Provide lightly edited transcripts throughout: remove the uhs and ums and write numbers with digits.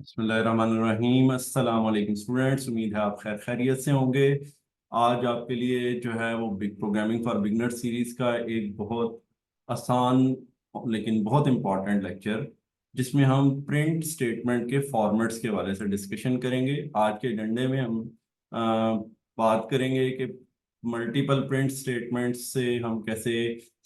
बिस्मिल्लाहिर्रहमानिर्रहीम। अस्सलाम वालेकुम स्टूडेंट्स, उम्मीद है आप खैर खैरियत से होंगे। आज आपके लिए जो है वो big programming for beginner series का एक बहुत आसान लेकिन बहुत इम्पॉर्टेंट लेक्चर, जिसमें हम प्रिंट स्टेटमेंट के फॉर्मेट्स के हवाले से डिस्कशन करेंगे। आज के एजेंडे में हम बात करेंगे कि मल्टीपल प्रिंट स्टेटमेंट्स से हम कैसे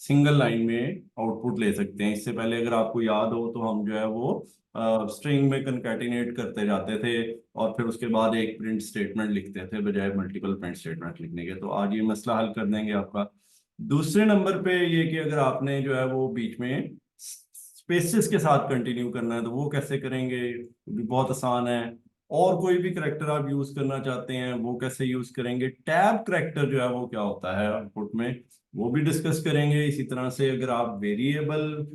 सिंगल लाइन में आउटपुट ले सकते हैं। इससे पहले अगर आपको याद हो तो हम जो है वो स्ट्रिंग में कंकैटिनेट करते जाते थे और फिर उसके बाद एक प्रिंट स्टेटमेंट लिखते थे बजाय मल्टीपल प्रिंट स्टेटमेंट लिखने के। तो आज ये मसला हल कर देंगे आपका। दूसरे नंबर पे ये कि अगर आपने जो है वो बीच में स्पेसेस के साथ कंटिन्यू करना है तो वो कैसे करेंगे, वो भी बहुत आसान है। और कोई भी करेक्टर आप यूज करना चाहते हैं वो कैसे यूज करेंगे। टैब करेक्टर जो है वो क्या होता है आउटपुट में, वो भी डिस्कस करेंगे। इसी तरह से अगर आप वेरिएबल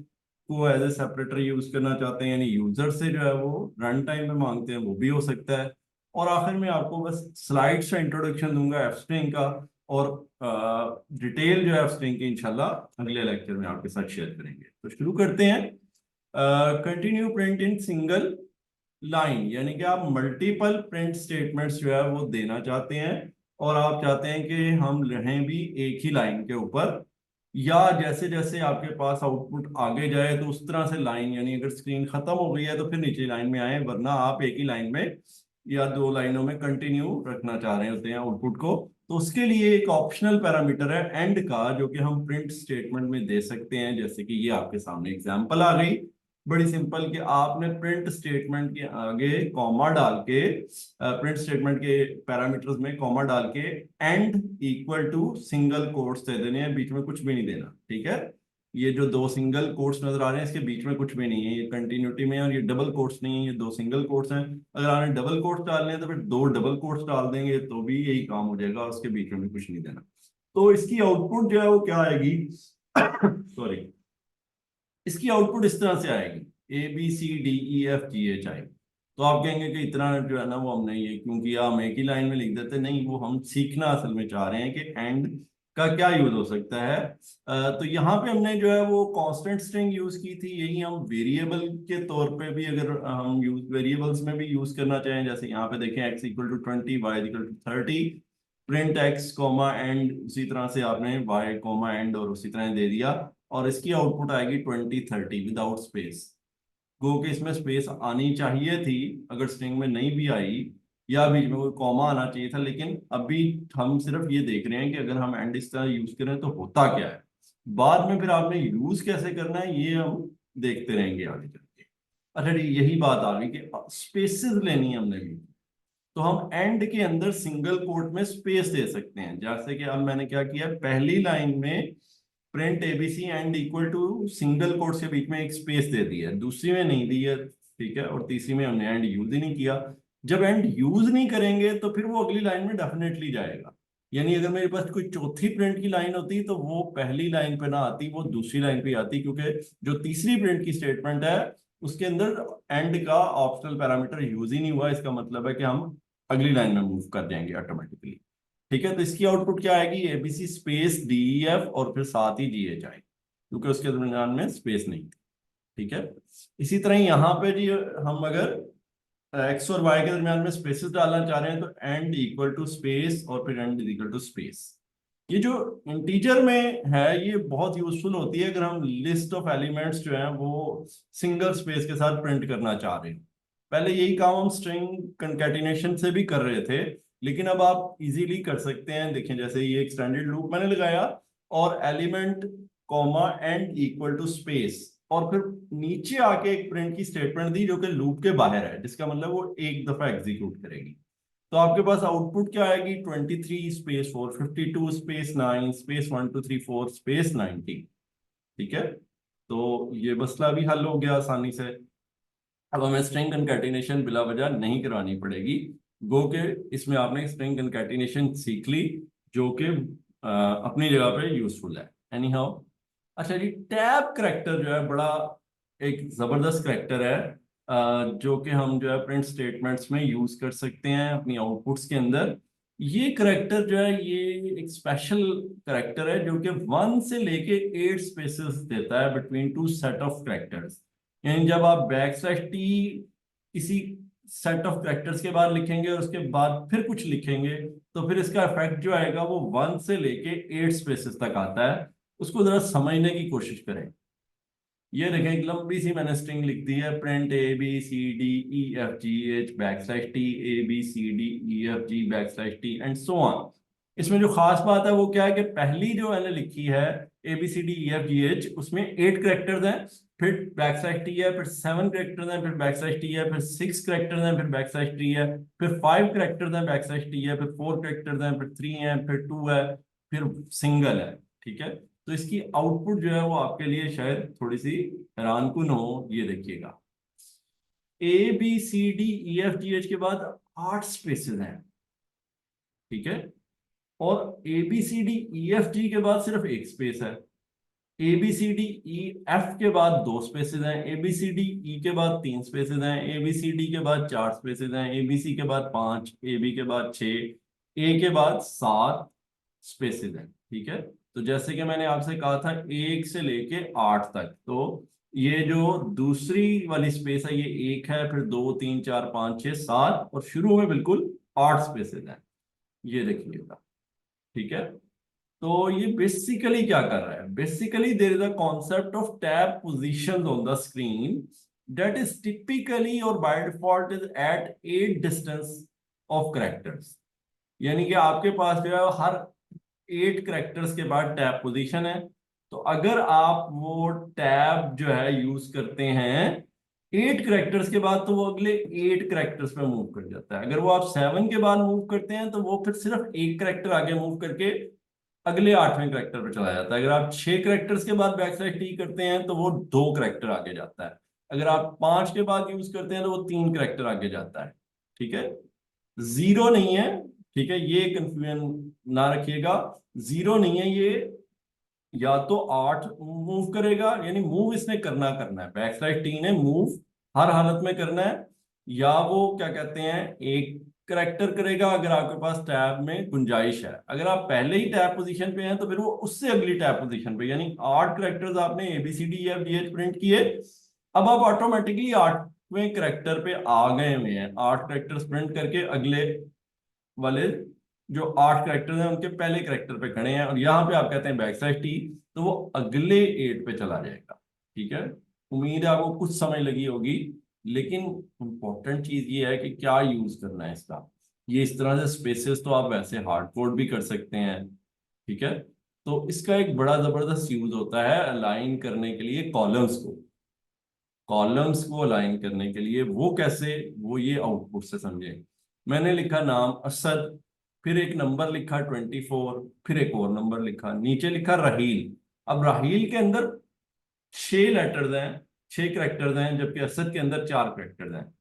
को एज ए सेपरेटर यूज करना चाहते हैं, यानी यूजर से जो है वो रन टाइम में मांगते हैं, वो भी हो सकता है। और आखिर में आपको बस स्लाइड्स का इंट्रोडक्शन दूंगा एफ स्ट्रिंग का, और डिटेल जो है एफ स्ट्रिंग की इंशाल्लाह अगले लेक्चर में आपके साथ शेयर करेंगे। तो शुरू करते हैं। Continue print in single line, यानी कि आप मल्टीपल प्रिंट स्टेटमेंट्स जो है वो देना चाहते हैं और आप चाहते हैं कि हम रहें भी एक ही लाइन के ऊपर, या जैसे जैसे आपके पास आउटपुट आगे जाए तो उस तरह से लाइन, यानी अगर स्क्रीन खत्म हो गई है तो फिर नीचे लाइन में आए, वरना आप एक ही लाइन में या दो लाइनों में कंटिन्यू रखना चाह रहे होते हैं आउटपुट को। तो उसके लिए एक ऑप्शनल पैरामीटर है एंड का, जो कि हम प्रिंट स्टेटमेंट में दे सकते हैं। जैसे कि ये आपके सामने एग्जांपल आ गई, बड़ी सिंपल, कि आपने प्रिंट स्टेटमेंट के आगे कॉमा डाल के, प्रिंट स्टेटमेंट के पैरामीटर्स में कॉमा डाल के end equal to single quotes दे देने हैं, बीच में कुछ भी नहीं देना। ठीक है, ये जो दो सिंगल कोट्स नजर आ रहे हैं इसके बीच में कुछ भी नहीं है, ये कंटिन्यूटी में है, और ये डबल कोट्स नहीं है, ये दो सिंगल कोट्स हैं। अगर आपने डबल कोट्स डालने हैं तो फिर दो डबल कोट्स डाल देंगे तो भी यही काम हो जाएगा, और उसके बीच में भी कुछ नहीं देना। तो इसकी आउटपुट जो है वो क्या आएगी सॉरी, इसकी आउटपुट इस तरह से आएगी ABCDEFGHI। तो आप कहेंगे कि इतना जो है ना वो हमने ये क्यों किया, हम एक ही लाइन में लिख देते। नहीं, वो हम सीखना असल में चाह रहे हैं कि एंड का क्या यूज हो सकता है। तो यहाँ पे हमने जो है वो कांस्टेंट स्ट्रिंग यूज की थी, यही हम वेरिएबल के तौर पे भी अगर हम यूज वेरिएबल्स में भी यूज करना चाहें, जैसे यहाँ पे देखें x equal to 20, y equal to 30, print x comma end, उसी तरह से आपने y कॉमा एंड और उसी तरह दे दिया, और इसकी आउटपुट आएगी 2030 विदाउट स्पेस। गो कि इसमें स्पेस आनी चाहिए थी अगर स्ट्रिंग में नहीं भी आई, या बीच में कोई कॉमा आना चाहिए था, लेकिन अभी हम सिर्फ ये देख रहे हैं कि अगर हम एंड इस तरह यूज करें तो होता क्या है। बाद में फिर आपने यूज कैसे करना है ये हम देखते रहेंगे आगे चल के। अच्छा जी, यही बात आ गई कि स्पेसेस लेनी है हमने भी। तो हम एंड के अंदर सिंगल कोट में स्पेस दे सकते हैं। जैसे कि अब मैंने क्या किया, पहली लाइन में print ABC end equal to single quotes के बीच में एक स्पेस दे दी है, दूसरी में नहीं दी है। ठीक है, और तीसरी में हमने एंड यूज ही नहीं किया। जब एंड यूज नहीं करेंगे तो फिर वो अगली लाइन में डेफिनेटली जाएगा। यानी अगर मेरे पास कोई चौथी प्रिंट की लाइन होती तो वो पहली लाइन पे ना आती, वो दूसरी लाइन पे आती, क्योंकि जो तीसरी प्रिंट की स्टेटमेंट है उसके अंदर एंड का ऑप्शनल पैरामीटर यूज ही नहीं हुआ। इसका मतलब है कि हम अगली लाइन में मूव कर जाएंगे ऑटोमेटिकली। ठीक है, तो इसकी आउटपुट क्या आएगी, एबीसी स्पेस DEF और फिर साथ ही GHI, क्योंकि उसके दरमियान में स्पेस नहीं थी। ठीक है, इसी तरह यहाँ पे जी हम अगर एक्स और वाई के दरमियान में स्पेसेस डालना चाह रहे हैं तो एंड इक्वल टू स्पेस और फिर एंड इक्वल टू स्पेस। ये जो इंटीजर में है ये बहुत यूजफुल होती है अगर हम लिस्ट ऑफ एलिमेंट्स जो है वो सिंगल स्पेस के साथ प्रिंट करना चाह रहे हैं। पहले यही काम हम स्ट्रिंग कंकैटिनेशन से भी कर रहे थे, लेकिन अब आप इजीली कर सकते हैं। देखें, जैसे ये एक्सटेंडेड लूप मैंने लगाया और element comma end equal to space, और फिर नीचे आके एक प्रिंट की स्टेटमेंट दी जो कि लूप के बाहर है, जिसका मतलब वो एक दफा एग्जीक्यूट करेगी। तो आपके पास आउटपुट क्या आएगी, 23 स्पेस 4, 52 स्पेस 9 स्पेस 1 2 3 4 स्पेस 90। ठीक है, तो ये मसला भी हल हो गया आसानी से। अब हमें स्ट्रिंग कंकैटिनेशन बिला वजह नहीं करवानी पड़ेगी। गो के इसमें आपने स्ट्रिंग कंकैटिनेशन सीख ली, जो कि अपनी जगह पे यूजफुल है। एनी हाउ, अच्छा जी, टैब करेक्टर जो है बड़ा एक जबरदस्त करेक्टर है, जो कि हम जो है प्रिंट स्टेटमेंट्स में यूज कर सकते हैं अपनी आउटपुट्स के अंदर। ये करेक्टर जो है ये एक स्पेशल करेक्टर है जो कि 1 से लेके 8 स्पेसेस देता है between two set of characters. यानी जब आप _T किसी सेट ऑफ कैरेक्टर्स के बाद लिखेंगे और उसके बाद फिर कुछ लिखेंगे, तो फिर इसका इफेक्ट जो आएगा वो 1 से लेके 8 स्पेसेस तक आता है। उसको जरा समझने की कोशिश करें। ये देखें, एक लंबी सी मैंने स्ट्रिंग लिख दी है, print ABCDEFGH \T ABCDEFG \T and so on. इसमें जो खास बात है वो क्या है कि पहली जो मैंने लिखी है ABCDEFGH, उसमें 8 करेक्टर्स हैं, फिर \T है, फिर 7 करेक्टर्स हैं, फिर \T है, फिर 6 करेक्टर्स हैं, फिर \T है, फिर 5 करेक्टर्स हैं, \T है, फिर 4 करेक्टर्स हैं, फिर 3 है, फिर 2 है, फिर सिंगल है। ठीक है, तो इसकी आउटपुट जो है वो आपके लिए शायद थोड़ी सी हैरानकुन हो। ये देखिएगा, ABCDEFGH के बाद 8 स्पेसेस हैं। ठीक है, और ABCDEFG के बाद सिर्फ एक स्पेस है। ABCDEF के बाद 2 स्पेसेस हैं, ABCDE के बाद 3 स्पेसेस हैं, ABCD के बाद 4 स्पेसेस हैं, ABC के बाद 5, AB के बाद 6, A के बाद 7 स्पेसेस हैं। ठीक है, तो जैसे कि मैंने आपसे कहा था 1 से लेके 8 तक, तो ये जो दूसरी वाली स्पेस है ये 1 है, फिर 2 3 4 5 6 7, और शुरू में बिल्कुल 8 स्पेसेस हैं। ये देखिएगा। ठीक है, तो ये बेसिकली क्या कर रहा है, basically there is a concept of tab positions on the screen that is typically और by default is at 8 distance of characters. यानी कि आपके पास जो है हर 8 कैरेक्टर्स के बाद टैब पोजीशन है। तो अगर आप वो टैब जो है यूज करते हैं 8 कैरेक्टर्स के बाद, तो वो अगले 8 कैरेक्टर्स पे मूव कर जाता है। अगर वो आप 7 के बाद मूव करते हैं तो वो फिर सिर्फ एक कैरेक्टर आगे मूव करके अगले 8वें करेक्टर पे चला जाता है। अगर आप 6 करेक्टर्स के बाद \T करते हैं तो वो 2 करेक्टर आगे जाता है। अगर आप 5 के बाद यूज करते हैं तो वो 3 करेक्टर आगे जाता है। ठीक है, जीरो नहीं है। ठीक है, ये कंफ्यूजन ना रखिएगा, जीरो नहीं है ये। या तो 8 मूव करेगा, यानी मूव इसने करना करना है, \T ने मूव हर हालत में करना है, या वो क्या कहते हैं एक करेक्टर करेगा अगर आपके पास टैब में गुंजाइश है। अगर आप पहले ही टैब पोजीशन पे हैं तो फिर वो उससे अगली टैब पोजीशन पे, यानी 8 करेक्टर्स आपने ABCDEFGH प्रिंट किए, अब आप ऑटोमेटिकली 8वें करेक्टर पे आ गए हुए हैं। 8 करेक्टर्स प्रिंट करके अगले वाले जो 8 करेक्टर्स हैं उनके पहले करेक्टर पे खड़े हैं, और यहाँ पे आप कहते हैं \T, तो वो अगले 8 पे चला जाएगा। ठीक है, उम्मीद है आपको कुछ समझ लगी होगी, लेकिन इंपॉर्टेंट चीज ये है कि क्या यूज करना है इसका। ये इस तरह से स्पेसेस तो आप वैसे हार्ड कोड भी कर सकते हैं। ठीक है, तो इसका एक बड़ा जबरदस्त यूज होता है अलाइन करने के लिए कॉलम्स को। कॉलम्स को अलाइन करने के लिए वो कैसे, वो ये आउटपुट से समझे। मैंने लिखा नाम असद, फिर एक नंबर लिखा 24, फिर एक और नंबर लिखा, नीचे लिखा राहील। अब राहील के अंदर 6 लेटर्स हैं, 6 करेक्टर्स हैं, जबकि असद के अंदर 4 करेक्टर्स हैं।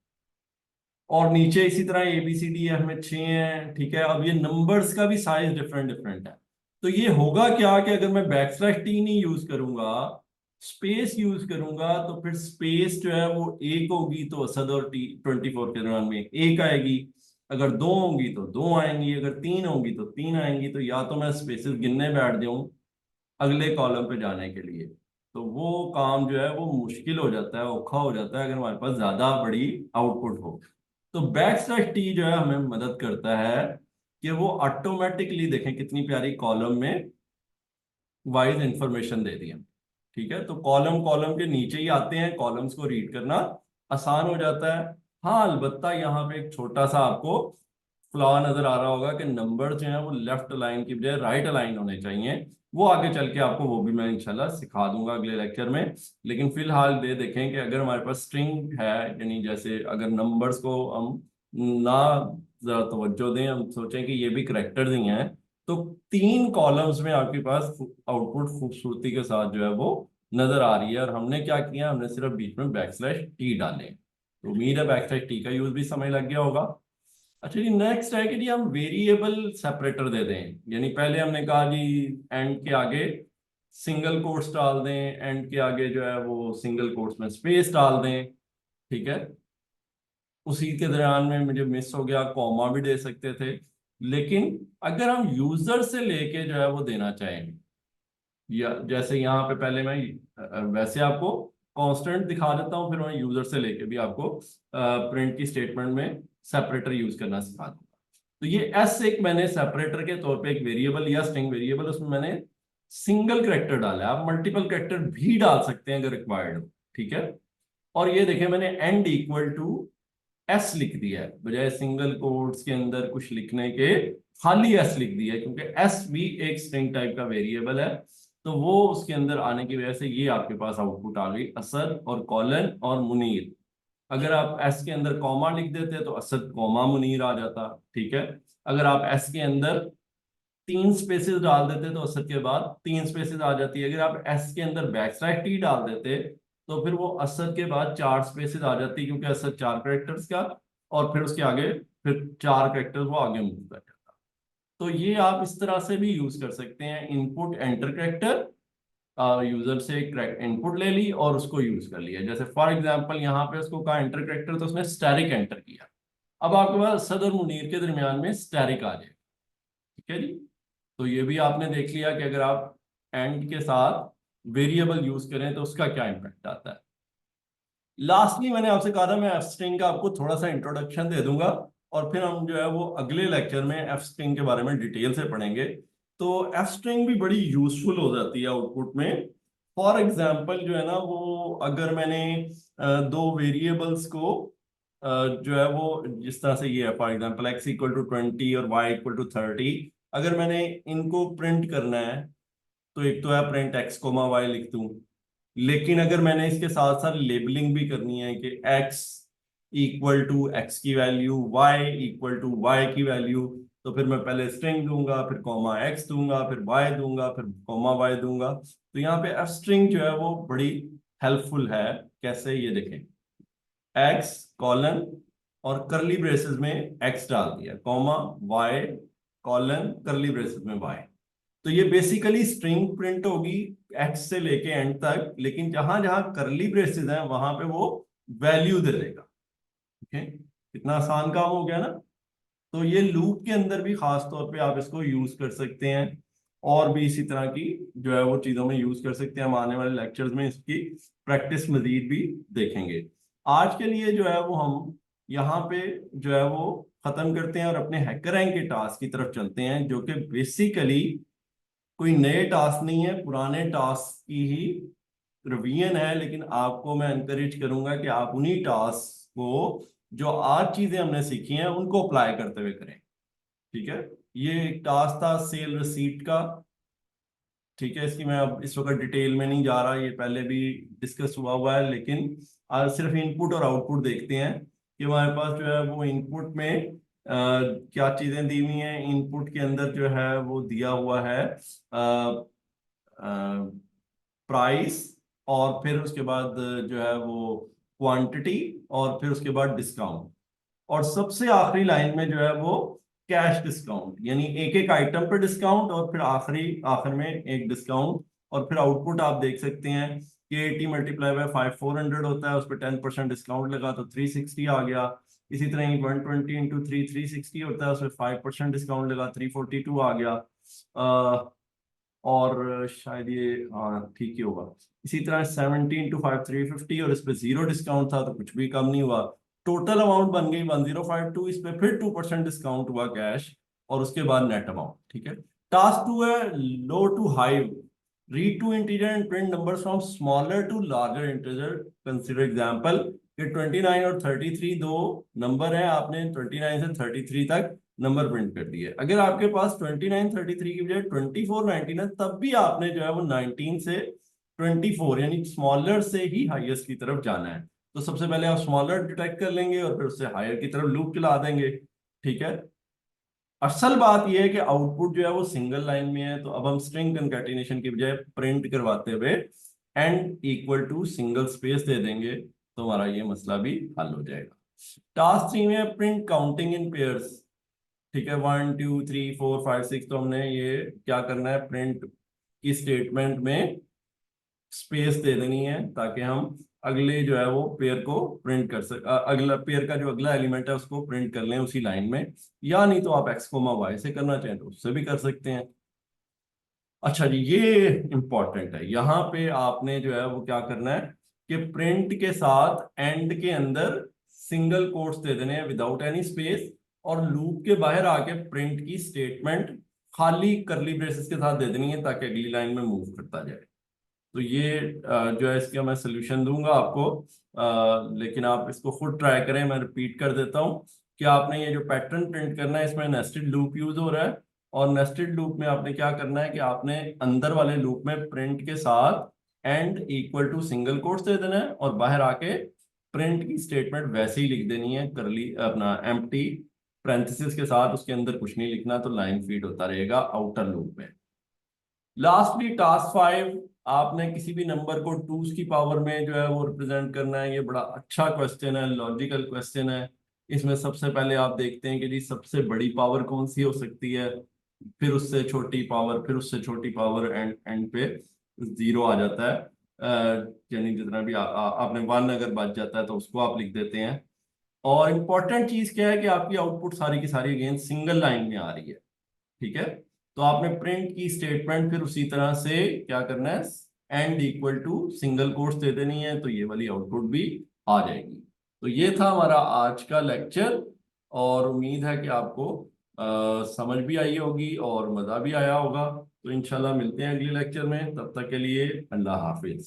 और नीचे इसी तरह ABCDF में 6 हैं। ठीक है, अब ये नंबर्स का भी साइज डिफरेंट डिफरेंट है। तो ये होगा क्या कि अगर मैं \T नहीं यूज करूंगा, स्पेस यूज करूंगा, तो फिर स्पेस जो है वो 1 होगी तो असद और 24 के दरम्यान में 1 आएगी। अगर 2 होंगी तो 2 आएंगी, अगर 3 होंगी तो 3 आएंगी। तो या तो मैं स्पेसेस गिनने बैठ जाऊं अगले कॉलम पे जाने के लिए, तो वो काम जो है वो मुश्किल हो जाता है, औखा हो जाता है अगर हमारे पास ज्यादा बड़ी आउटपुट हो। तो \T जो है हमें मदद करता है कि वो ऑटोमेटिकली, देखें कितनी प्यारी कॉलम में वाइज इंफॉर्मेशन दे दी है। ठीक है, तो कॉलम कॉलम के नीचे ही आते हैं, कॉलम्स को रीड करना आसान हो जाता है। हाँ, अलबत्ता यहाँ पे एक छोटा सा आपको फ्लॉ नजर आ रहा होगा कि नंबर जो है वो लेफ्ट अलाइन की बजाय राइट अलाइन होने चाहिए। वो आगे चल के आपको वो भी मैं इंशाल्लाह सिखा दूंगा अगले लेक्चर में। लेकिन फिलहाल ये देखें कि अगर हमारे पास स्ट्रिंग है, यानी जैसे अगर नंबर्स को हम ना जरा तवज्जो दें, हम सोचें कि ये भी करेक्टर्स ही हैं, तो 3 कॉलम्स में आपके पास आउटपुट खूबसूरती के साथ जो है वो नजर आ रही है। और हमने क्या किया, हमने सिर्फ बीच में \T डाले। तो उम्मीद है \T का यूज भी समझ लग गया होगा। अच्छा जी, नेक्स्ट है कि जी हम वेरिएबल सेपरेटर दे दें। यानी पहले हमने कहा जी एंड के आगे सिंगल कोट्स डाल दें, एंड के आगे जो है वो सिंगल कोट्स में स्पेस डाल दें। ठीक है, उसी के दरम्यान में मुझे मिस हो गया, कॉमा भी दे सकते थे। लेकिन अगर हम यूजर से लेके जो है वो देना चाहेंगे, या जैसे यहाँ पे पहले मैं वैसे आपको कांस्टेंट दिखा देता हूँ, फिर मैं यूजर से लेके भी आपको प्रिंट की स्टेटमेंट में सेपरेटर यूज करना सिखा दूंगा। तो ये एस एक मैंने सेपरेटर के तौर पे एक वेरिएबल या स्ट्रिंग वेरिएबल, उसमें मैंने सिंगल कैरेक्टर डाला है। आप मल्टीपल कैरेक्टर भी डाल सकते हैं अगर रिक्वायर्ड हो, ठीक है। और ये देखें मैंने एंड इक्वल टू एस लिख दिया है, बजाय सिंगल कोट्स के अंदर कुछ लिखने के खाली एस लिख दिया है, क्योंकि एस भी एक स्ट्रिंग टाइप का वेरिएबल है। तो वो उसके अंदर आने की वजह से ये आपके पास आउटपुट आ गई, असद और कॉलन और मुनीर। अगर आप एस के अंदर कॉमा लिख देते तो असद कॉमा मुनीर आ जाता, ठीक है। अगर आप एस के अंदर 3 स्पेसेस डाल देते तो असद के बाद 3 स्पेसेस आ जाती है। अगर आप एस के अंदर बैकस्लैश टी डाल देते तो फिर वो असद के बाद 4 स्पेसेस आ जाती, क्योंकि असद 4 कैरेक्टर्स का, और फिर उसके आगे फिर 4 कैरेक्टर्स वो आगे मूव कर जाता। तो ये आप इस तरह से भी यूज कर सकते हैं, इनपुट एंटर कैरेक्टर, यूजर से इनपुट ले ली और उसको यूज कर लिया। जैसे फॉर एग्जांपल यहाँ पे उसको कहा एंटर कैरेक्टर, तो उसने स्टैरिक एंटर किया। अब आपके पास असद और मुनीर के दरमियान में स्टैरिक आ जाएगा, ठीक है जी। तो ये भी आपने देख लिया कि अगर आप एंड के साथ वेरिएबल यूज करें तो उसका क्या इम्पैक्ट आता है। लास्टली मैंने आपसे कहा था मैं एफ स्ट्रिंग का आपको थोड़ा सा इंट्रोडक्शन दे दूंगा, और फिर हम जो है वो अगले लेक्चर में एफ स्ट्रिंग के बारे में डिटेल से पढ़ेंगे। तो एफ स्ट्रिंग भी बड़ी यूजफुल हो जाती है आउटपुट में। फॉर एग्जांपल जो है ना, वो अगर मैंने दो वेरिएबल्स को जो है वो जिस तरह से ये है, for example x equal to 20 और y इक्वल टू 30, अगर मैंने इनको प्रिंट करना है तो एक तो है प्रिंट x कोमा y लिख दूं। लेकिन अगर मैंने इसके साथ साथ लेबलिंग भी करनी है कि x इक्वल टू x की value, y equal to y की वैल्यू, तो फिर मैं पहले स्ट्रिंग दूंगा, फिर कॉमा x दूंगा, फिर y दूंगा, फिर कॉमा y दूंगा। तो यहाँ पे f स्ट्रिंग जो है वो बड़ी हेल्पफुल है। कैसे, ये देखें, x कॉलन और करली ब्रेसेस में x डाल दिया, कॉमा y कॉलन करली ब्रेसेस में y। तो ये बेसिकली स्ट्रिंग प्रिंट होगी एक्स से लेके एंड तक, लेकिन जहां जहां करली ब्रेसेस हैं वहां पे वो वैल्यू दे देगा, ठीक है। कितना आसान काम हो गया ना। तो ये लूप के अंदर भी खास तौर पे आप इसको यूज कर सकते हैं, और भी इसी तरह की जो है वो चीजों में यूज कर सकते हैं। हम आने वाले लेक्चर्स में इसकी प्रैक्टिस मजीद भी देखेंगे। आज के लिए जो है वो हम यहाँ पे जो है वो खत्म करते हैं और अपने हैकररैंक के टास्क की तरफ चलते हैं, जो कि बेसिकली कोई नए टास्क नहीं है, पुराने टास्क की ही रिवीजन है। लेकिन आपको मैं एनकरेज करूंगा कि आप उन्हीं टास्क को जो आज चीजें हमने सीखी हैं उनको अप्लाई करते हुए करें, ठीक है। ये एक टास्क था सेल रिसीट का, ठीक है। इसकी मैं अब इस वक्त डिटेल में नहीं जा रहा, ये पहले भी डिस्कस हुआ हुआ है। लेकिन आज सिर्फ इनपुट और आउटपुट देखते हैं कि हमारे पास जो है वो इनपुट में क्या चीजें दी हुई हैं। इनपुट के अंदर जो है वो दिया हुआ है प्राइस, और फिर उसके बाद जो है वो क्वांटिटी, और फिर उसके बाद डिस्काउंट, और सबसे आखिरी लाइन में जो है वो कैश डिस्काउंट, यानी एक एक आइटम पर डिस्काउंट, और फिर आखिर में एक डिस्काउंट। और फिर आउटपुट आप देख सकते हैं कि 80 मल्टीप्लाई बाय 5 400 होता है, उस पर 10% डिस्काउंट लगा तो 360 आ गया। इसी तरह ही 120 इंटू 3 360 होता है, उसमें 5% डिस्काउंट लगा 342 आ गया। और शायद ये, हाँ ठीक ही होगा। इसी तरह 17 × 5 350, और इस पे 0 डिस्काउंट था तो कुछ भी कम नहीं हुआ। टोटल अमाउंट बन गई 1052, इस पे फिर 2% डिस्काउंट हुआ कैश, और उसके बाद नेट अमाउंट, ठीक है। टास्क 2 है low to high, read two integer and print numbers from smaller to larger integer, consider example. ये 29 और 33 दो नंबर है, आपने 29 से 33 तक नंबर प्रिंट कर दिए। अगर आपके पास 29 33 की बजाय 24 19 है, तब भी आपने जो है वो 19 से 24 यानी स्मॉलर से ही हाईएस्ट की तरफ जाना है। तो सबसे पहले आप स्मॉलर डिटेक्ट कर लेंगे और फिर उससे हायर की तरफ लूप चला देंगे, ठीक है। असल बात यह है कि आउटपुट जो है वो सिंगल लाइन में है, तो अब हम स्ट्रिंग कंकैटिनेशन की बजाय प्रिंट करवाते हुए end equal to single space दे देंगे, तो हमारा ये मसला भी हल हो जाएगा। टास्क 3 में प्रिंट काउंटिंग इन पेयर्स, ठीक है। 1 2 3 4 5 6, तो हमने ये क्या करना है, प्रिंट की स्टेटमेंट में स्पेस दे देनी है, ताकि हम अगले जो है वो पेयर को प्रिंट कर सक अगला पेयर का जो अगला एलिमेंट है उसको प्रिंट कर लें उसी लाइन में। या नहीं तो आप एक्स कोमा वाई से करना चाहें तो उससे भी कर सकते हैं। अच्छा जी, ये इंपॉर्टेंट है, यहाँ पे आपने जो है वो क्या करना है, कि प्रिंट के साथ एंड के अंदर सिंगल कोट्स दे देने हैं विदाउट एनी स्पेस, और लूप के बाहर आके प्रिंट की स्टेटमेंट खाली करली ब्रेसेस के साथ दे देनी है ताकि अगली लाइन में मूव करता जाए। तो ये जो है इसका मैं सोल्यूशन दूंगा आपको, लेकिन आप इसको खुद ट्राई करें। मैं रिपीट कर देता हूँ कि आपने ये जो पैटर्न प्रिंट करना है इसमें नेस्टेड लूप यूज हो रहा है, और नेस्टेड लूप में आपने क्या करना है कि आपने अंदर वाले लूप में प्रिंट के साथ end equal to single quotes दे देना है, और बाहर आके प्रिंट की स्टेटमेंट वैसे ही लिख देनी है करली अपना एम्प्टी पैरेंथेसिस के साथ, उसके अंदर कुछ नहीं लिखना, तो लाइन फीड होता रहेगा आउटर लूप में। लास्टली टास्क 5, आपने किसी भी नंबर को टूज की पावर में जो है वो रिप्रेजेंट करना है। ये बड़ा अच्छा क्वेश्चन है, लॉजिकल क्वेश्चन है। इसमें सबसे पहले आप देखते हैं कि जी सबसे बड़ी पावर कौन सी हो सकती है, फिर उससे छोटी पावर, फिर उससे छोटी पावर, एंड एंड पे जीरो आ जाता है। यानी जितना भी आपने 1 अगर बच जाता है तो उसको आप लिख देते हैं। और इम्पोर्टेंट चीज क्या है कि आपकी आउटपुट सारी की सारी अगेन सिंगल लाइन में आ रही है, ठीक है। तो आपने प्रिंट की स्टेटमेंट फिर उसी तरह से क्या करना है, end equal to single quotes दे देनी है, तो ये वाली आउटपुट भी आ जाएगी। तो ये था हमारा आज का लेक्चर, और उम्मीद है कि आपको समझ भी आई होगी और मज़ा भी आया होगा। तो इंशाल्लाह मिलते हैं अगले लेक्चर में, तब तक के लिए अल्लाह हाफिज।